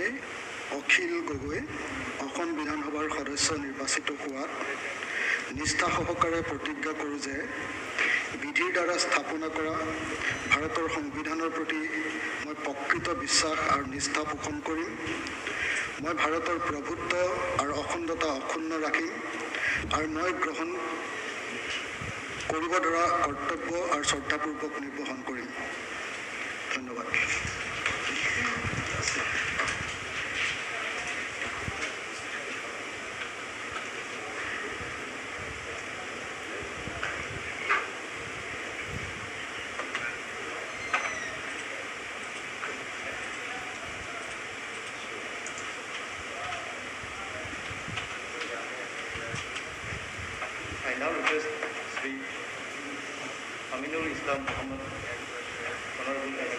মই অখিল গগৈ অসম বিধানসভাৰ সদস্য নিৰ্বাচিত হোৱাত নিষ্ঠা সহকাৰে প্ৰতিজ্ঞা কৰোঁ যে বিধিৰ দ্বাৰা স্থাপনা কৰা ভাৰতৰ সংবিধানৰ প্ৰতি মই প্ৰকৃত বিশ্বাস আৰু নিষ্ঠা পোষণ কৰিম। মই ভাৰতৰ প্ৰভুত্ব আৰু অখণ্ডতা অক্ষুণ্ণ ৰাখিম আৰু মই গ্ৰহণ কৰিব ধৰা কৰ্তব্য আৰু শ্ৰদ্ধাপূৰ্বক নিৰ্বহন কৰিম। ধন্যবাদ। I now request Sri Aminul Islam Muhammad, Honorable